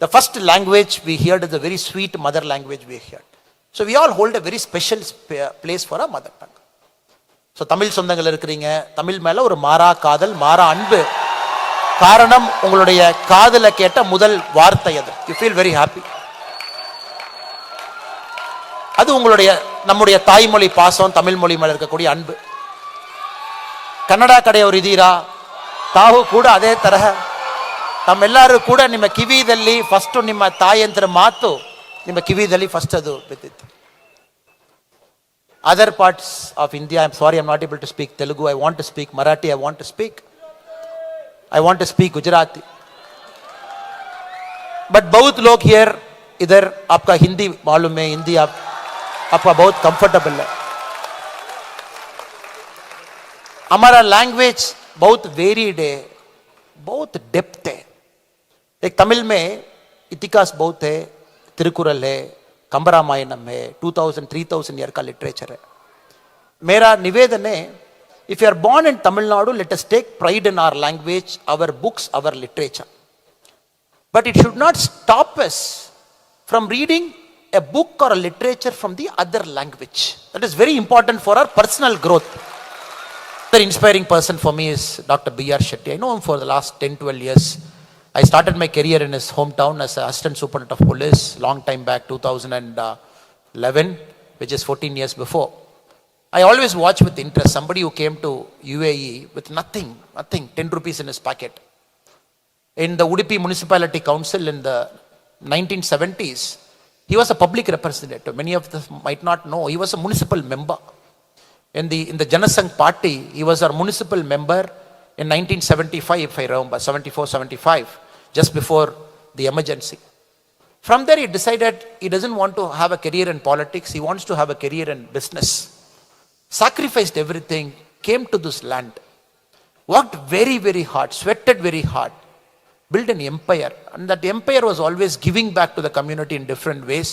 The first language we heard is a very sweet mother language we heard. So we all hold a very special place for our mother tongue. So Tamil சொந்தங்கள் இருக்கிறீங்க, தமிழ் மேல ஒரு மாறா காதல், மாறா அன்பு. காரணம் உங்களுடைய காதல கேட்ட முதல் வார்த்தை அது. You feel very happy. அது உங்களுடைய நம்முடைய தாய்மொழி பாசம், தமிழ் மொழி மேல இருக்கக்கூடிய அன்பு. ಕನ್ನಡ ಕಡೆಯವರು ಇದ್ದೀರಾ? ತಾವು ಕೂಡ ಅದೇ ತರಹ ತಮ್ಮೆಲ್ಲರೂ ಕೂಡ ನಿಮ್ಮ ಕಿವಿದಲ್ಲಿ ಫಸ್ಟ್ ನಿಮ್ಮ ತಾಯಿಯಂತರ ಮಾತು ನಿಮ್ಮ ಕಿವಿದಲ್ಲಿ ಫಸ್ಟ್ ಅದು ಬಿದ್ದಿತ್ತು. Other parts of India, I'm sorry, I'm not able to speak Telugu. I want to speak Marathi. I want to speak Gujarati. But बहुत लोग here इधर आपका हिंदी मालूम है, हिंदी आपका बहुत कंफर्टेबल है. हमारा लैंग्वेज बहुत वेरीड है, बहुत डेप्थ है. एक तमिल में इतिहास बहुत है, तिरुकुरल है, कंबरामायणम है, 2000-3000 ईयर का लिटरेचर है. मेरा निवेदन है, if you are born in Tamil Nadu, let us take pride in our language, our books, our literature. But it should not stop us from reading a book or a literature from the other language. That is very important for our personal growth. The inspiring person for me is Dr. B.R. Shetty. I know him for the last 10-12 years. I started my career in his hometown as an assistant superintendent of police long time back, 2011, which is 14 years before. I always watch with interest somebody who came to UAE with nothing, 10 rupees in his pocket. In the Udupi Municipality Council in the 1970s, he was a public representative. Many of them might not know. He was a municipal member. In the Janasangh party, he was our municipal member in 1975, if I remember, 74-75, just before the emergency. From there, he decided he doesn't want to have a career in politics. He wants to have a career in business. Sacrificed everything, came to this land, worked very, very hard, sweated very hard, built an empire. And that empire was always giving back to the community in different ways.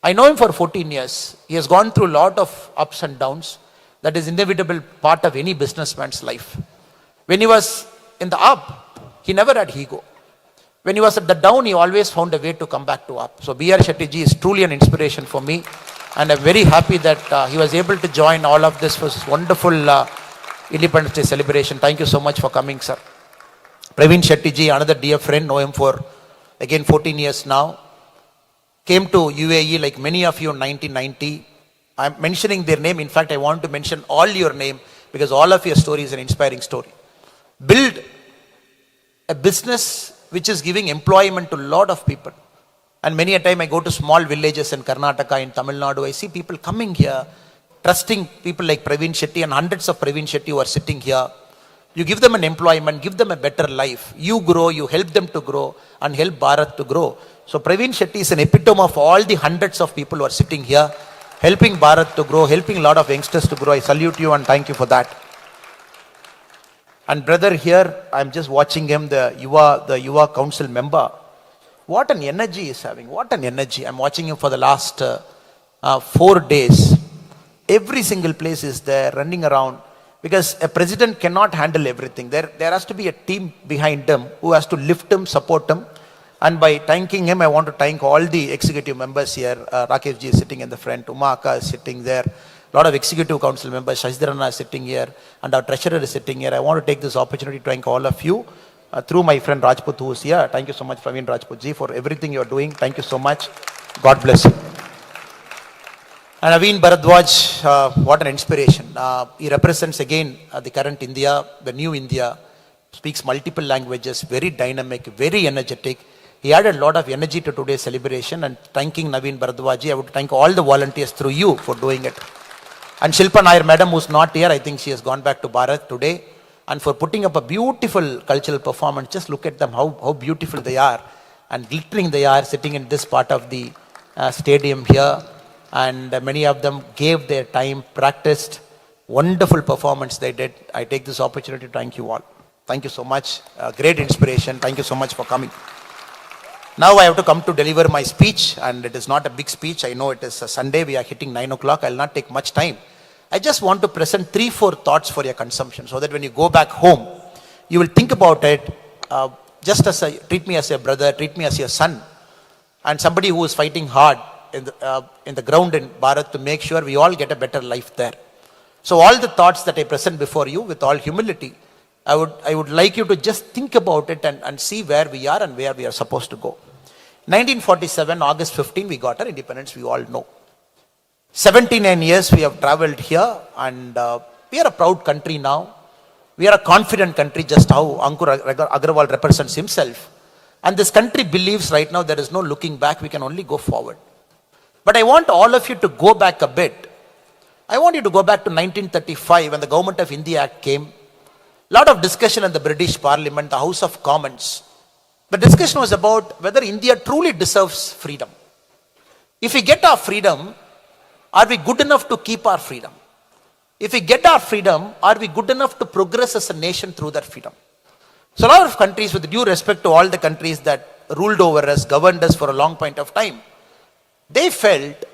I know him for 14 years. He has gone through a lot of ups and downs. That is inevitable part of any businessman's life. When he was in the up, he never had ego. When he was at the down, he always found a way to come back to up. So B.R. Shetty ji is truly an inspiration for me. And I'm very happy that he was able to join all of this for this wonderful Independence Day celebration. Thank you so much for coming, sir. Praveen Shetty ji, another dear friend, know him for again 14 years now. Came to UAE like many of you in 1990. I'm mentioning their name. In fact, I want to mention all your name because all of your story is an inspiring story. Build a business which is giving employment to a lot of people. And many a time I go to small villages in Karnataka, in Tamil Nadu, I see people coming here, trusting people like Praveen Shetty and hundreds of Praveen Shetty who are sitting here. You give them an employment, give them a better life. You grow, you help them to grow and help Bharat to grow. So Praveen Shetty is an epitome of all the hundreds of people who are sitting here, helping Bharat to grow, helping a lot of youngsters to grow. I salute you and thank you for that. And brother here, I'm just watching him, the Yuva Council member. What an energy he's having, what an energy. I'm watching him for the last 4 days. Every single place is there, running around. Because a president cannot handle everything. There has to be a team behind him who has to lift him, support him. And by thanking him, I want to thank all the executive members here. Rakesh ji is sitting in the front, Uma Akka is sitting there. A lot of executive council members, Shashidharana is sitting here, and our treasurer is sitting here. I want to take this opportunity to thank all of you through my friend Rajput who is here. Thank you so much, Praveen Rajput ji, for everything you are doing. Thank you so much. God bless you. And Naveen Bharadwaj, what an inspiration. He represents again the current India, the new India, speaks multiple languages, very dynamic, very energetic. He added a lot of energy to today's celebration, and thanking Naveen Bharadwaj, I would thank all the volunteers through you for doing it. And Shilpa Nair madam, who's not here, I think she has gone back to Bharat today, and for putting up a beautiful cultural performance. Just look at them, how beautiful they are and glittering they are sitting in this part of the stadium here. And many of them gave their time, practiced, wonderful performance they did. I take this opportunity to thank you all. Thank you so much. Great inspiration. Thank you so much for coming. Now I have to come to deliver my speech, and it is not a big speech. I know it is a Sunday. We are hitting 9 o'clock. I will not take much time. I just want to present 3-4 thoughts for your consumption so that when you go back home, you will think about it. just as treat me as a brother, treat me as your son, and somebody who is fighting hard in the ground in Bharat to make sure we all get a better life there. So all the thoughts that I present before you with all humility, I would like you to just think about it and see where we are and where we are supposed to go. 1947, August 15, we got our independence, we all know. 79 years we have traveled here, and we are a proud country now. We are a confident country, just how Ankur Agarwal represents himself. And this country believes right now there is no looking back, we can only go forward. But I want all of you to go back a bit. I want you to go back to 1935 when the Government of India Act came. Lot of discussion in the British Parliament, the House of Commons. The discussion was about whether India truly deserves freedom. If we get our freedom, are we good enough to keep our freedom? If we get our freedom, are we good enough to progress as a nation through that freedom? So a lot of countries, with due respect to all the countries that ruled over us, governed us for a long point of time, they felt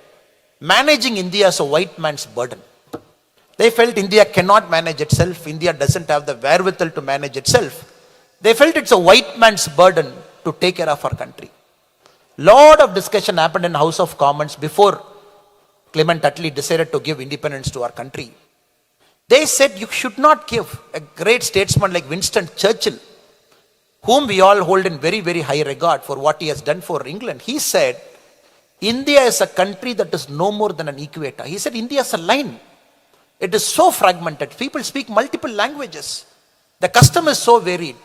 managing India as a white man's burden. They felt India cannot manage itself. India doesn't have the wherewithal to manage itself. They felt it's a white man's burden to take care of our country. Lot of discussion happened in House of Commons before Clement Attlee decided to give independence to our country. They said you should not give. A great statesman like Winston Churchill, whom we all hold in very, very high regard for what he has done for England, he said, India is a country that is no more than an equator. He said India is a line. It is so fragmented. People speak multiple languages. The custom is so varied.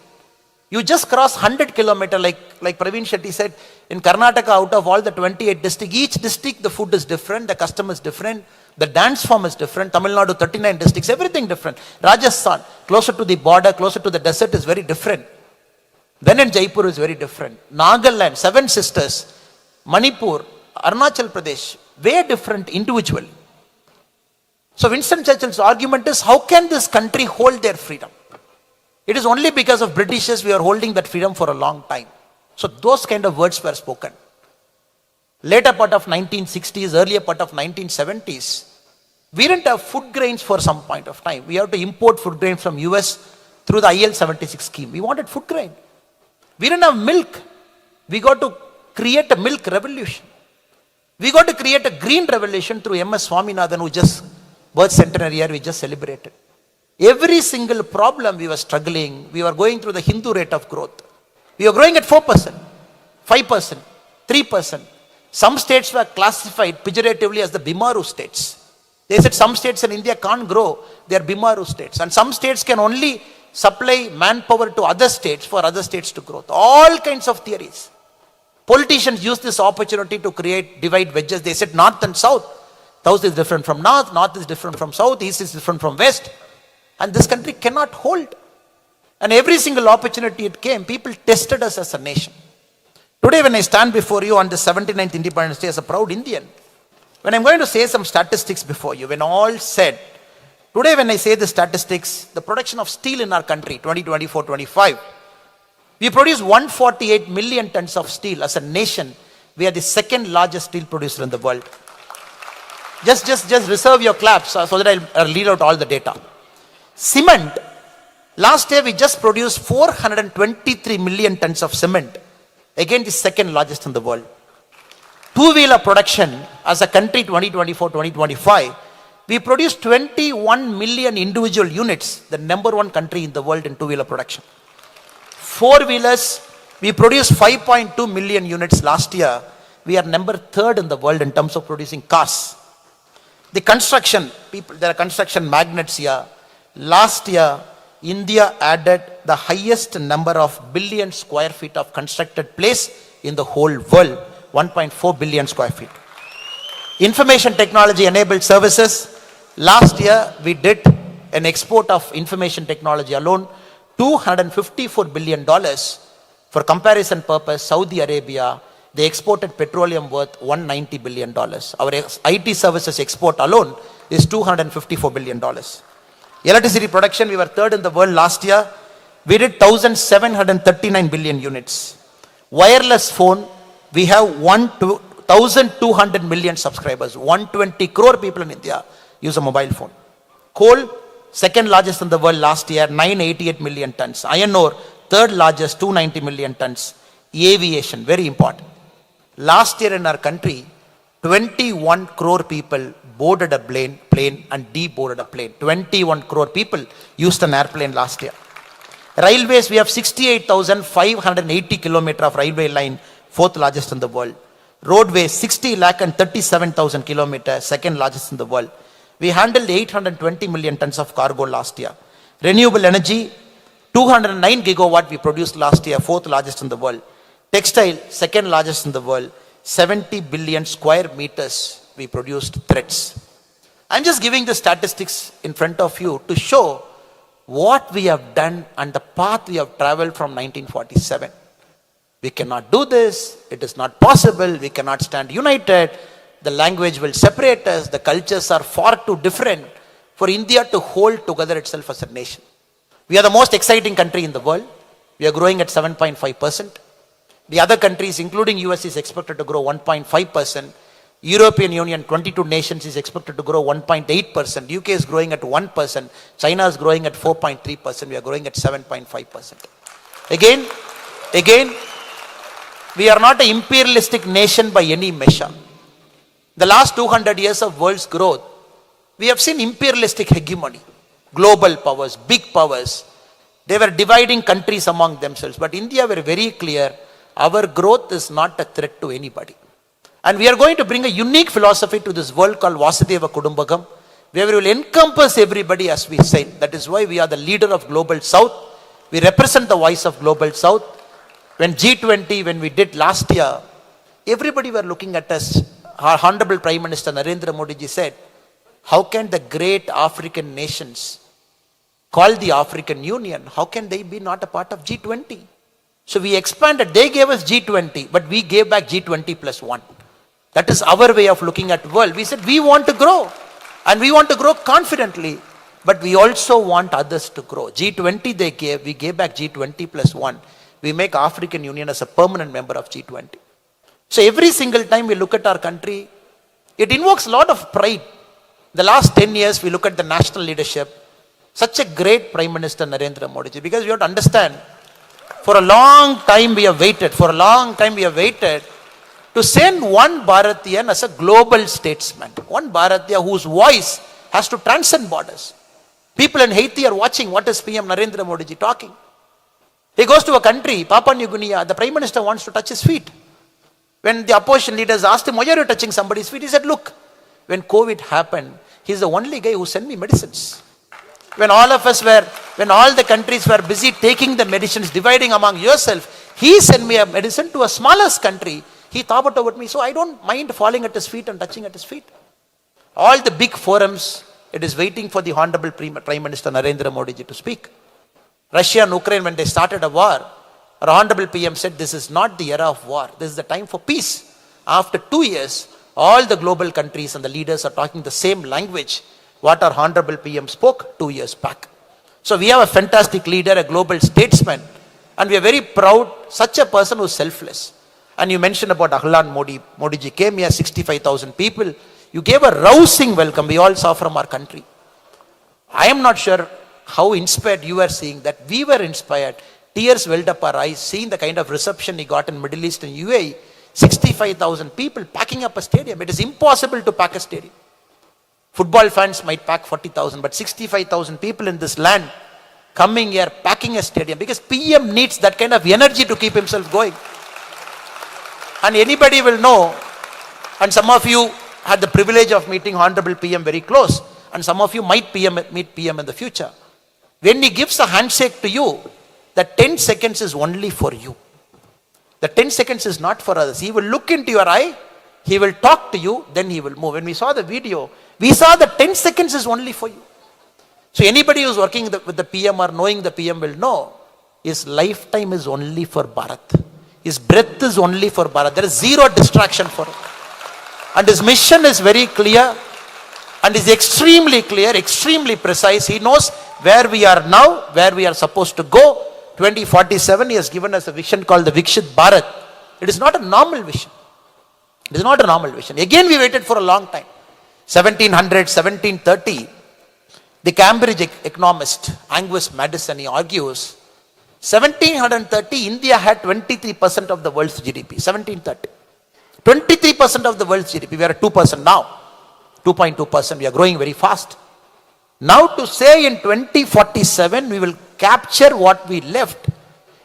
You just cross 100 kilometers, like Praveen Shetty said, in Karnataka, out of all the 28 districts, each district the food is different, the custom is different, the dance form is different. Tamil Nadu, 39 districts, everything different. Rajasthan, closer to the border, closer to the desert, is very different. Then in Jaipur is very different. Nagaland, 7 sisters, Manipur, Arunachal Pradesh, very different individually. So Winston Churchill's argument is, how can this country hold their freedom? It is only because of Britishers we are holding that freedom for a long time. So those kind of words were spoken. Later part of 1960s, earlier part of 1970s, we didn't have food grains for some point of time. We have to import food grain from US through the IL-76 scheme. We wanted food grain. We didn't have milk. We got to create a milk revolution. We got to create a green revolution through MS Swaminathan, who just birth centenary year we just celebrated. Every single problem we were struggling, we were going through the Hindu rate of growth. We were growing at 4%, 5%, 3%. Some states were classified pejoratively as the Bimaru states. They said some states in India can't grow, they are Bimaru states. And some states can only supply manpower to other states for other states to grow. All kinds of theories. Politicians used this opportunity to create divide wedges. They said north and south. South is different from north, north is different from south, east is different from west. And this country cannot hold. And every single opportunity it came, people tested us as a nation. Today when I stand before you on the 79th Independence Day as a proud Indian, when I'm going to say some statistics before you, when all said, today when I say the statistics, the production of steel in our country, 2024-25, we produce 148 million tons of steel as a nation. We are the second largest steel producer in the world. Just reserve your claps so that I'll read out all the data. Cement, last year we just produced 423 million tons of cement. Again, the second largest in the world. Two-wheeler production as a country 2024-2025, we produced 21 million individual units, the number 1 country in the world in two-wheeler production. Four-wheelers, we produced 5.2 million units last year. We are number 3rd in the world in terms of producing cars. The construction, people, there are construction magnates here. Last year, India added the highest number of billion square feet of constructed place in the whole world, 1.4 billion square feet. Information technology enabled services. Last year, we did an export of information technology alone, $254 billion. For comparison purpose, Saudi Arabia, they exported petroleum worth $190 billion. Our IT services export alone is $254 billion. Electricity production, we were 3rd in the world last year. We did 1,739 billion units. Wireless phone, we have 1,200 million subscribers. 120 crore people in India use a mobile phone. Coal, second largest in the world last year, 988 million tons. Iron ore, Third largest, 290 million tons. Aviation, very important. Last year in our country, 21 crore people boarded a plane and deboarded a plane. 21 crore people used an airplane last year. Railways, we have 68,580 kilometers of railway line, fourth largest in the world. Roadways, 60,37,000 kilometers, second largest in the world. We handled 820 million tons of cargo last year. Renewable energy, 209 gigawatt we produced last year, fourth largest in the world. Textile, second largest in the world. 70 billion square meters we produced threads. I'm just giving the statistics in front of you to show what we have done and the path we have traveled from 1947. We cannot do this. It is not possible. We cannot stand united. The language will separate us. The cultures are far too different for India to hold together itself as a nation. We are the most exciting country in the world. We are growing at 7.5%. The other countries, including US, is expected to grow 1.5%. European Union, 22 nations, is expected to grow 1.8%. UK is growing at 1%. China is growing at 4.3%. We are growing at 7.5%. Again, we are not an imperialistic nation by any measure. The last 200 years of world's growth, we have seen imperialistic hegemony. Global powers, big powers, they were dividing countries among themselves. But India were very clear, our growth is not a threat to anybody. And we are going to bring a unique philosophy to this world called Vasudhaiva Kudumbakam, where we will encompass everybody as we say. That is why we are the leader of Global South. We represent the voice of Global South. When G20, when we did last year, everybody were looking at us. Our Honorable Prime Minister Narendra Modi ji said, how can the great African nations called the African Union, how can they be not a part of G20? So we expanded. They gave us G20, but we gave back G20 plus 1. That is our way of looking at the world. We said we want to grow, and we want to grow confidently, but we also want others to grow. G20 they gave, we gave back G20 plus 1. We make African Union as a permanent member of G20. So every single time we look at our country, it invokes a lot of pride. The last 10 years, we look at the national leadership. Such a great Prime Minister Narendra Modi ji, because we have to understand, for a long time we have waited, to send one Bharatiyan as a global statesman. One Bharatiya whose voice has to transcend borders. People in Haiti are watching what is PM Narendra Modi ji talking. He goes to a country, Papua New Guinea, the Prime Minister wants to touch his feet. When the opposition leaders asked him, why are you touching somebody's feet? He said, look, when COVID happened, he's the only guy who sent me medicines. When all the countries were busy taking the medicines, dividing among yourself, he sent me a medicine to a smallest country. He thought about me, so I don't mind falling at his feet and touching at his feet. All the big forums, it is waiting for the Honorable Prime Minister Narendra Modi ji to speak. Russia and Ukraine, when they started a war, our Honorable PM said, this is not the era of war. This is the time for peace. After 2 years, all the global countries and the leaders are talking the same language what our Honorable PM spoke 2 years back. So we have a fantastic leader, a global statesman, and we are very proud, such a person who is selfless. And you mentioned about Ahlan Modi. Modi ji came here, 65,000 people. You gave a rousing welcome. We all saw from our country. I am not sure how inspired you are seeing that. We were inspired. Tears welled up our eyes, seeing the kind of reception he got in Middle East and UAE. 65,000 people packing up a stadium. It is impossible to pack a stadium. Football fans might pack 40,000, but 65,000 people in this land coming here, packing a stadium, because PM needs that kind of energy to keep himself going. And anybody will know, and some of you had the privilege of meeting Honorable PM very close, and some of you might meet PM in the future. When he gives a handshake to you, the 10 seconds is only for you. The 10 seconds is not for others. He will look into your eye, he will talk to you, then he will move. When we saw the video, we saw the 10 seconds is only for you. So anybody who is working with the PM or knowing the PM will know, his lifetime is only for Bharat. His breath is only for Bharat. There is zero distraction for him. And his mission is very clear and is extremely clear, extremely precise. He knows where we are now, where we are supposed to go. 2047, he has given us a vision called the Vikshit Bharat. It is not a normal vision. It is not a normal vision. Again, we waited for a long time. 1700, 1730, the Cambridge economist Angus Madison, he argues, 1730, India had 23% of the world's GDP. 1730. 23% of the world's GDP. We are at 2% now. 2.2%. We are growing very fast. Now to say in 2047, we will capture what we left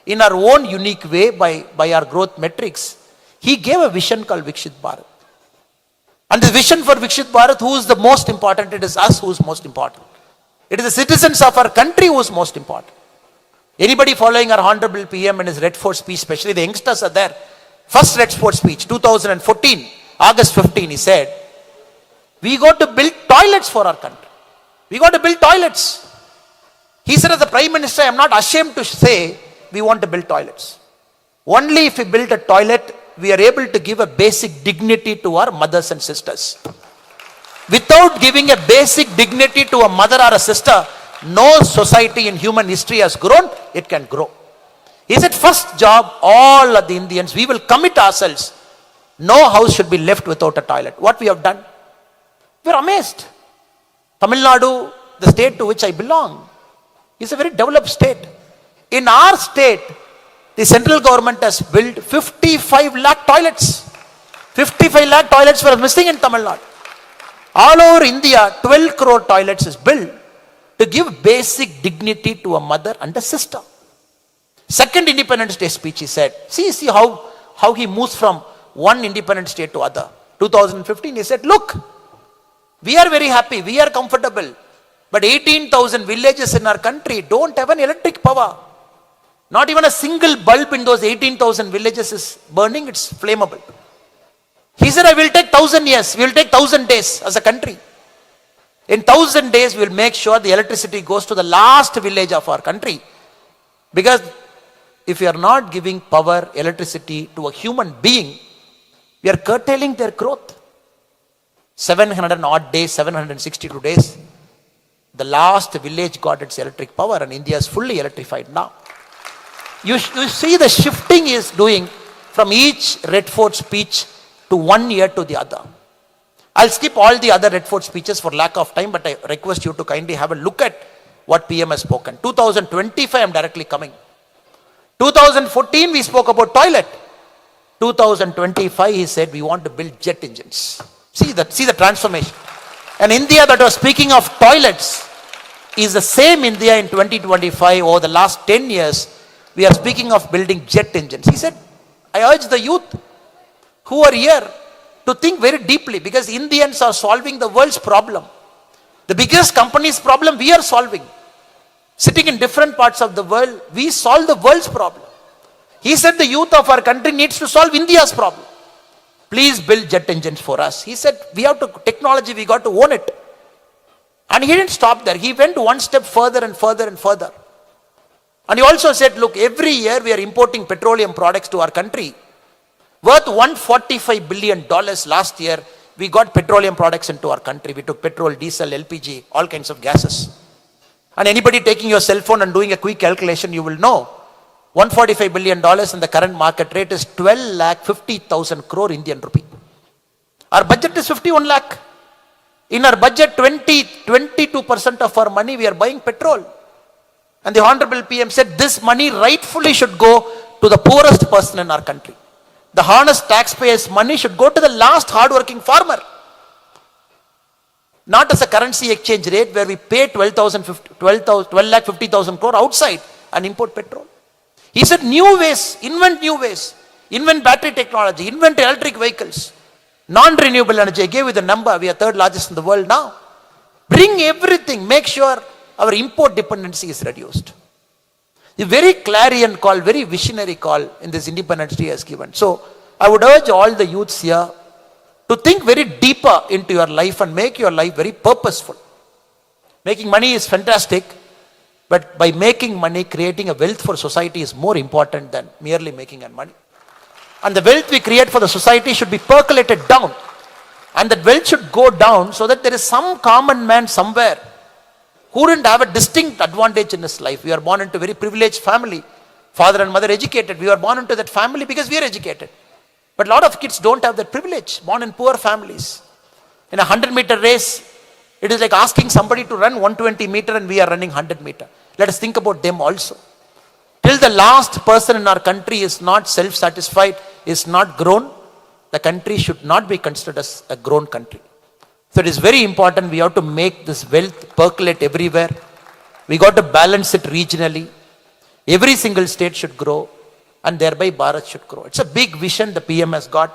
in our own unique way by our growth metrics. He gave a vision called Vikshit Bharat. And the vision for Vikshit Bharat, who is the most important? It is us who is most important. It is the citizens of our country who is most important. Anybody following our Honorable PM and his Red Fort speech, especially the youngsters are there. First Red Fort speech, 2014, August 15, he said, we got to build toilets for our country. We got to build toilets. He said, as the Prime Minister, I am not ashamed to say we want to build toilets. Only if we build a toilet, we are able to give a basic dignity to our mothers and sisters. Without giving a basic dignity to a mother or a sister, no society in human history has grown, it can grow. He said, first job, all of the Indians, we will commit ourselves. No house should be left without a toilet. What we have done? We are amazed. Tamil Nadu, the state to which I belong, is a very developed state. In our state, the central government has built 55 lakh toilets. 55 lakh toilets were missing in Tamil Nadu. All over India, 12 crore toilets is built to give basic dignity to a mother and a sister. Second Independence Day speech, he said, see how he moves from one independent state to other. 2015, he said, look, we are very happy, we are comfortable, but 18,000 villages in our country don't have an electric power. Not even a single bulb in those 18,000 villages is burning, it's flammable. He said, I will take 1,000 years, we will take 1,000 days as a country. In 1,000 days, we will make sure the electricity goes to the last village of our country. Because if we are not giving power, electricity to a human being, we are curtailing their growth. 700 odd days, 762 days, the last village got its electric power and India is fully electrified now. You see the shifting is doing from each Red Fort speech to 1 year to the other. I'll skip all the other Red Fort speeches for lack of time, but I request you to kindly have a look at what PM has spoken. 2025, I'm directly coming. 2014, we spoke about toilet. 2025, he said, we want to build jet engines. See the transformation. And India that was speaking of toilets is the same India in 2025. Over the last 10 years, we are speaking of building jet engines. He said, I urge the youth who are here to think very deeply, because Indians are solving the world's problem. The biggest company's problem we are solving. Sitting in different parts of the world, we solve the world's problem. He said the youth of our country needs to solve India's problem. Please build jet engines for us. He said, we have to, technology, we got to own it. And he didn't stop there. He went one step further and further and further. And he also said, look, every year we are importing petroleum products to our country worth $145 billion. Last year, we got petroleum products into our country. We took petrol, diesel, LPG, all kinds of gases. And anybody taking your cell phone and doing a quick calculation, you will know $145 billion and the current market rate is 12,50,000 crore Indian rupee. Our budget is 51 lakh. In our budget, 22% of our money we are buying petrol. And the Honorable PM said this money rightfully should go to the poorest person in our country. The honest taxpayers' money should go to the last hardworking farmer. Not as a currency exchange rate where we pay 12,50,000 crore outside and import petrol. He said new ways, invent battery technology, invent electric vehicles, non-renewable energy. I gave you the number, we are third largest in the world now. Bring everything, make sure our import dependency is reduced. A very clarion call, very visionary call in this Independence Day has given. So I would urge all the youths here to think very deeper into your life and make your life very purposeful. Making money is fantastic, but by making money, creating a wealth for society is more important than merely making money. And the wealth we create for the society should be percolated down. And that wealth should go down so that there is some common man somewhere who didn't have a distinct advantage in his life. We are born into a very privileged family. Father and mother educated. We are born into that family because we are educated. But a lot of kids don't have that privilege, born in poor families. In a 100-meter race, it is like asking somebody to run 120 meter and we are running 100 meter. Let us think about them also. Till Until the last person in our country is not self-satisfied, is not grown, the country should not be considered as a grown country. So it is very important, we have to make this wealth percolate everywhere. We got to balance it regionally. Every single state should grow, and thereby Bharat should grow. It's a big vision the PM has got.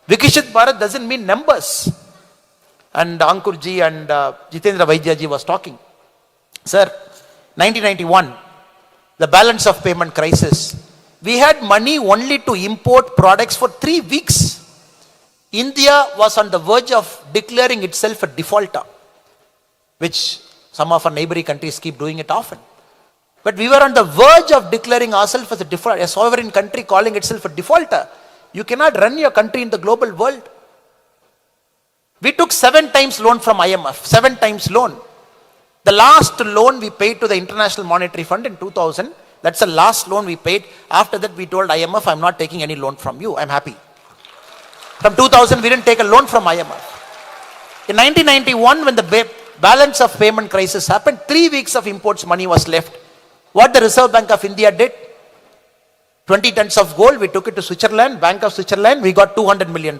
Vikshit Bharat doesn't mean numbers. And Ankurji and Jitendra Vaidyaji was talking. Sir, 1991, the balance of payment crisis, we had money only to import products for 3 weeks. India was on the verge of declaring itself a defaulter, which some of our neighboring countries keep doing it often. But we were on the verge of declaring ourselves as a sovereign country calling itself a defaulter. You cannot run your country in the global world. We took 7 times loan from IMF, 7 times loan. The last loan we paid to the International Monetary Fund in 2000, that's the last loan we paid. After that we told IMF, I'm not taking any loan from you, I'm happy. From 2000 we didn't take a loan from IMF. In 1991 when the balance of payment crisis happened, 3 weeks of imports money was left. What the Reserve Bank of India did, 20 tons of gold, we took it to Switzerland, Bank of Switzerland, we got $200 million.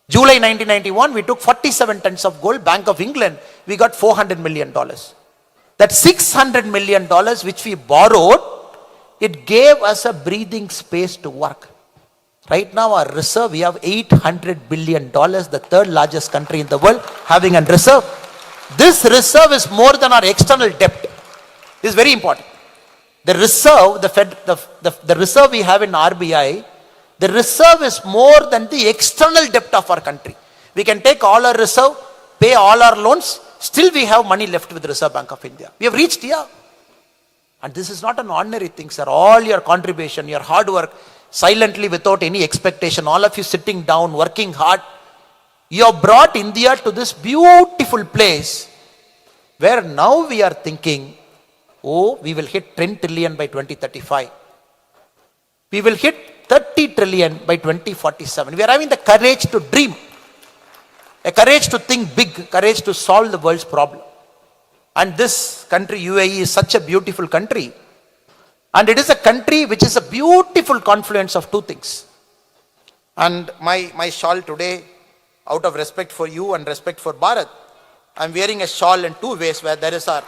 July 1991, we took 47 tons of gold, Bank of England, we got $400 million. That $600 million which we borrowed, it gave us a breathing space to work. Right now our reserve, we have $800 billion, the 3rd largest country in the world having a reserve. This reserve is more than our external debt. This is very important. The reserve, the reserve we have in RBI, the reserve is more than the external debt of our country. We can take all our reserve, pay all our loans, still we have money left with the Reserve Bank of India. We have reached here. And this is not an ordinary thing, sir. All your contribution, your hard work, silently without any expectation, all of you sitting down, working hard, you have brought India to this beautiful place where now we are thinking, oh, we will hit 10 trillion by 2035. We will hit 30 trillion by 2047. We are having the courage to dream, a courage to think big, courage to solve the world's problem. And this country, UAE, is such a beautiful country. And it is a country which is a beautiful confluence of 2 things. And my shawl today, out of respect for you and respect for Bharat, I am wearing a shawl in 2 ways, where there is our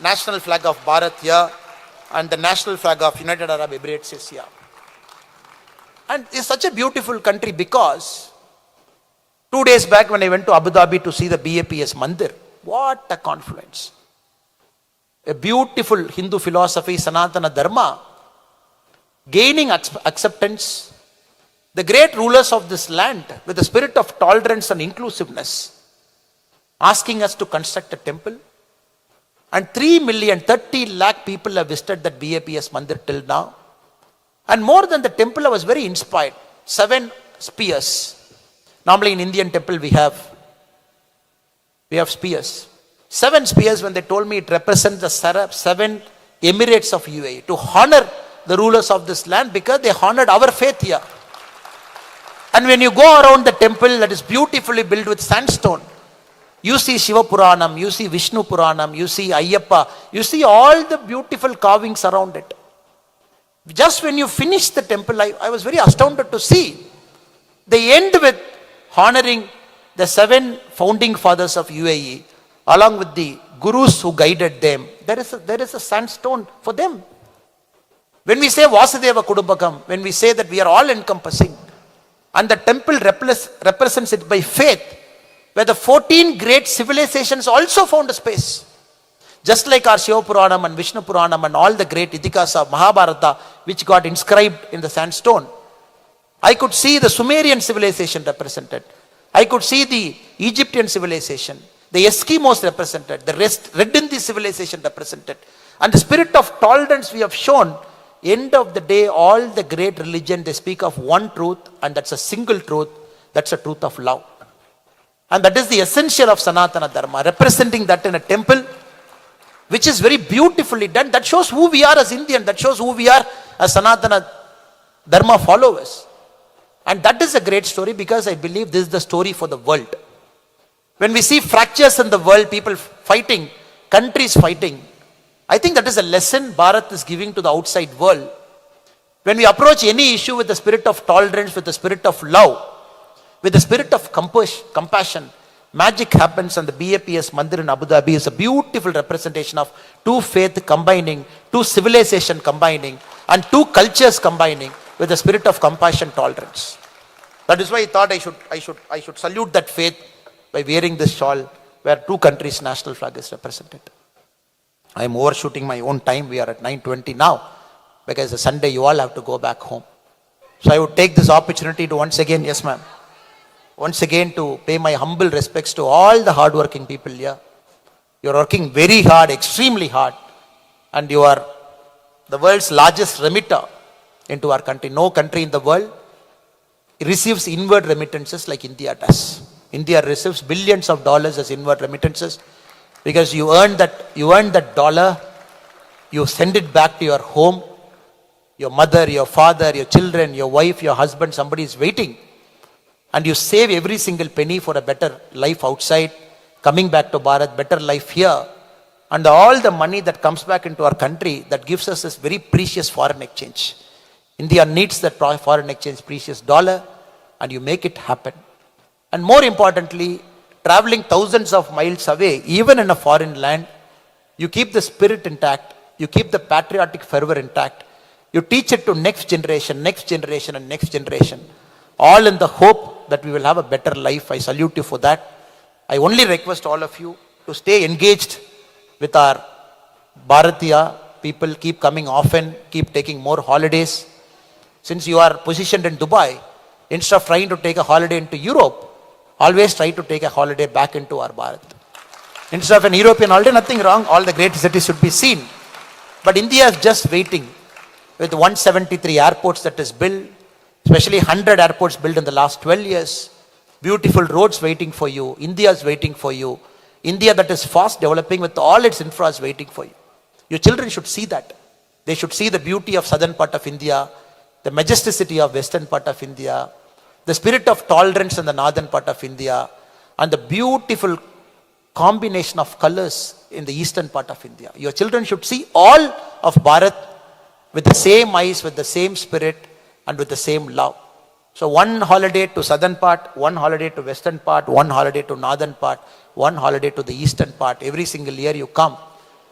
national flag of Bharat here and the national flag of United Arab Emirates is here. And it's such a beautiful country because 2 days back when I went to Abu Dhabi to see the BAPS Mandir, what a confluence. A beautiful Hindu philosophy, Sanatana Dharma, gaining acceptance. The great rulers of this land with the spirit of tolerance and inclusiveness, asking us to construct a temple. And 30 lakh people have visited that BAPS Mandir till now. And more than the temple, I was very inspired. 7 spears. Normally in Indian temple we have spears. 7 spears, when they told me it represents the 7 emirates of UAE, to honor the rulers of this land because they honored our faith here. And when you go around the temple that is beautifully built with sandstone, you see Shiva Puranam, you see Vishnu Puranam, you see Ayyappa, you see all the beautiful carvings around it. Just when you finish the temple, I was very astounded to see. They end with honoring the 7 founding fathers of UAE, along with the gurus who guided them. There is a sandstone for them. When we say Vasudeva Kudumbakam, when we say that we are all encompassing, and the temple represents it by faith, where the 14 great civilizations also found a space. Just like our Shiva Puranam and Vishnu Puranam and all the great Itikas of Mahabharata, which got inscribed in the sandstone. I could see the Sumerian civilization represented. I could see the Egyptian civilization, the Eskimos represented, the Red Indies civilization represented. And the spirit of tolerance we have shown. End of the day, all the great religion, they speak of one truth, and that's a single truth. That's a truth of love. And that is the essential of Sanatana Dharma, representing that in a temple, which is very beautifully done. That shows who we are as Indian. That shows who we are as Sanatana Dharma followers. And that is a great story, because I believe this is the story for the world. When we see fractures in the world, people fighting, countries fighting, I think that is a lesson Bharat is giving to the outside world. When we approach any issue with the spirit of tolerance, with the spirit of love, with the spirit of compassion, magic happens, and the BAPS Mandir in Abu Dhabi is a beautiful representation of two faith combining, two civilization combining, and two cultures combining with the spirit of compassion, tolerance. That is why I thought I should salute that faith by wearing this shawl where two countries' national flag is represented. I am overshooting my own time. We are at 9:20 now because it's Sunday. You all have to go back home. So I would take this opportunity to once again, yes ma'am, once again to pay my humble respects to all the hardworking people here. You are working very hard, extremely hard, and you are the world's largest remitter into our country. No country in the world receives inward remittances like India does. India receives billions of dollars as inward remittances because you earn that dollar, you send it back to your home, your mother, your father, your children, your wife, your husband, somebody is waiting, and you save every single penny for a better life outside, coming back to Bharat, better life here, and all the money that comes back into our country that gives us this very precious foreign exchange. India needs that foreign exchange, precious dollar, and you make it happen. And more importantly, traveling thousands of miles away, even in a foreign land, you keep the spirit intact, you keep the patriotic fervor intact, you teach it to next generation, and next generation, all in the hope that we will have a better life. I salute you for that. I only request all of you to stay engaged with our Bharatiya people, keep coming often, keep taking more holidays. Since you are positioned in Dubai, instead of trying to take a holiday into Europe, always try to take a holiday back into our Bharat. Instead of an European holiday, nothing wrong, all the great cities should be seen. But India is just waiting with 173 airports that is built, especially 100 airports built in the last 12 years. Beautiful roads waiting for you. India is waiting for you. India that is fast developing with all its infra is waiting for you. Your children should see that. They should see the beauty of southern part of India, the majesticity of western part of India, the spirit of tolerance in the northern part of India, and the beautiful combination of colors in the eastern part of India. Your children should see all of Bharat with the same eyes, with the same spirit, and with the same love. So one holiday to southern part, one holiday to western part, one holiday to northern part, one holiday to the eastern part. Every single year you come.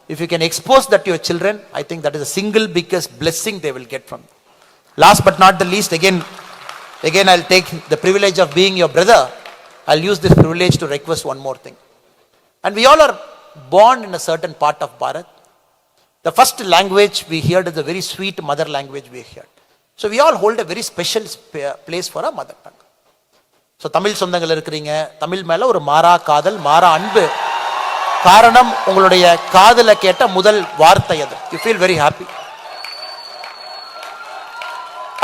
If you can expose that to your children, I think that is the single biggest blessing they will get from you. Last but not the least, again I'll take the privilege of being your brother. I'll use this privilege to request one more thing. And we all are born in a certain part of Bharat. The first language we heard is a very sweet mother language we heard. So we all hold a very special place for our mother tongue. So Tamil சொந்தங்கள் இருக்கிறீங்க, தமிழ் மேல ஒரு மாறா காதல், மாறா அன்பு. காரணம் உங்களுடைய காதல கேட்ட முதல் வார்த்தை அது. You feel very happy.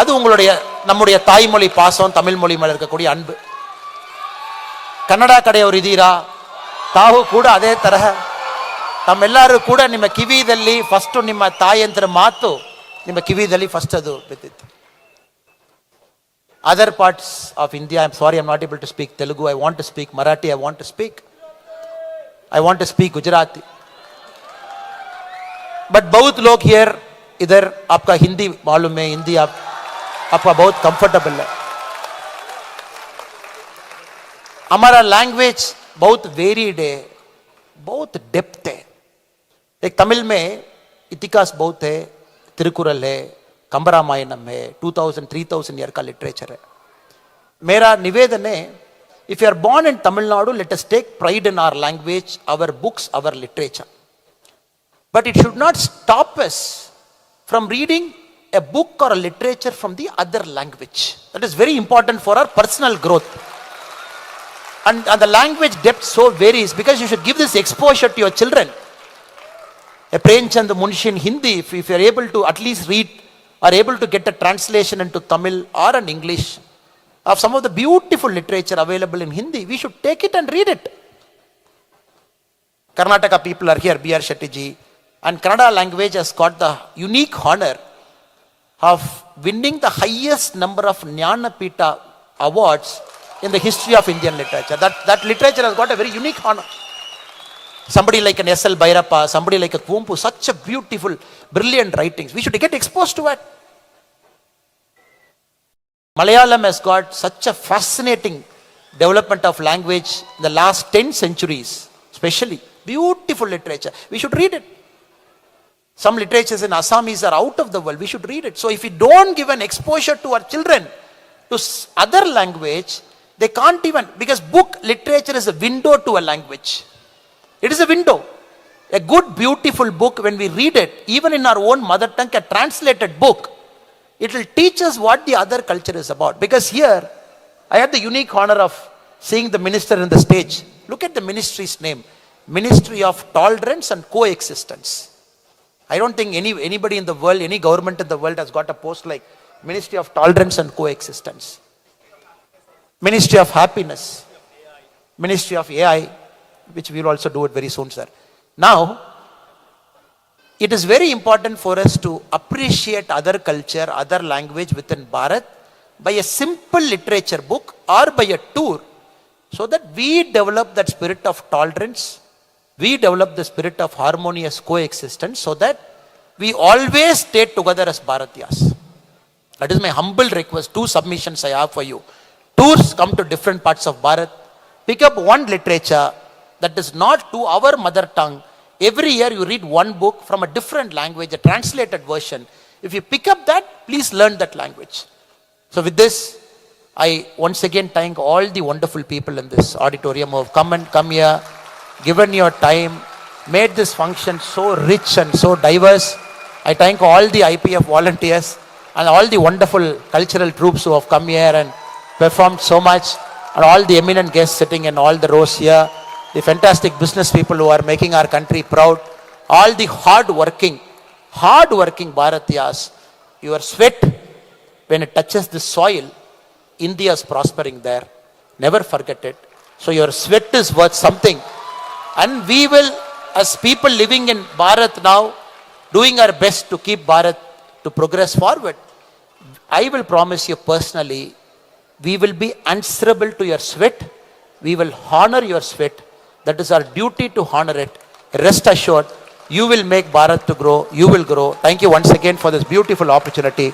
அது உங்களுடைய நம்முடைய தாய்மொழி பாசம், தமிழ் மொழி மேல இருக்கக்கூடிய அன்பு. ಕನ್ನಡ ಕಡೆಯವರು ಇದೀರಾ? ತಾವು ಕೂಡ ಅದೇ ತರಹ ತಮ್ಮೆಲ್ಲರೂ ಕೂಡ ನಿಮ್ಮ ಕಿವಿದಲ್ಲಿ ಫಸ್ಟ್ ನಿಮ್ಮ ತಾಯಂತರ ಮಾತು ನಿಮ್ಮ ಕಿವಿದಲ್ಲಿ ಫಸ್ಟ್ ಅದು ಬಿದ್ದಿತ್ತು. Other parts of India, I'm sorry, I'm not able to speak Telugu. I want to speak Marathi. I want to speak Gujarati. But बहुत लोग here इधर आपका हिंदी मालूम है, हिंदी आपका बहुत कंफर्टेबल है. हमारा लैंग्वेज बहुत वेरीड है, बहुत डेप्थ है. एक तमिल में इतिहास बहुत है, तिरुकुरल है, कंबरामायणम है, 2000-3000 ईयर का लिटरेचर है. मेरा निवेदन है, if you are born in Tamil Nadu, let us take pride in our language, our books, our literature. But it should not stop us from reading a book or a literature from the other language. That is very important for our personal growth. And the language depth so varies because you should give this exposure to your children. A Premchand Munshi in Hindi, if you are able to at least read or able to get a translation into Tamil or in English of some of the beautiful literature available in Hindi, we should take it and read it. Karnataka people are here, B.R. Shetty, and Kannada language has got the unique honor of winning the highest number of Jnanapita awards in the history of Indian literature. That literature has got a very unique honor. Somebody like an S.L. Bhairappa, somebody like a Kumpu, such a beautiful, brilliant writings. We should get exposed to it. Malayalam has got such a fascinating development of language in the last 10 centuries, especially. Beautiful literature. We should read it. Some literatures in Assamese are out of the world. We should read it. So if we don't give an exposure to our children to other language, they can't even, because book literature is a window to a language. It is a window. A good, beautiful book, when we read it, even in our own mother tongue, a translated book, it will teach us what the other culture is about. Because here, I had the unique honor of seeing the minister on the stage. Look at the ministry's name. Ministry of Tolerance and Coexistence. I don't think anybody in the world, any government in the world has got a post like Ministry of Tolerance and Coexistence. Ministry of Happiness. Ministry of AI, which we will also do it very soon, sir. Now, it is very important for us to appreciate other culture, other language within Bharat by a simple literature book or by a tour, so that we develop that spirit of tolerance, we develop the spirit of harmonious coexistence, so that we always stay together as Bharatiyas. That is my humble request. 2 submissions I have for you. Tours come to different parts of Bharat. Pick up one literature that is not to our mother tongue. Every year you read one book from a different language, a translated version. If you pick up that, please learn that language. So with this, I once again thank all the wonderful people in this auditorium who have come here, given your time, made this function so rich and so diverse. I thank all the IPF volunteers and all the wonderful cultural troops who have come here and performed so much, and all the eminent guests sitting in all the rows here, the fantastic business people who are making our country proud, all the hard-working Bharatiyas. Your sweat, when it touches the soil, India is prospering there. Never forget it. So your sweat is worth something. And we will, as people living in Bharat now, doing our best to keep Bharat to progress forward. I will promise you personally, we will be answerable to your sweat. We will honor your sweat. That is our duty, to honor it. Rest assured, you will make Bharat to grow. You will grow. Thank you once again for this beautiful opportunity.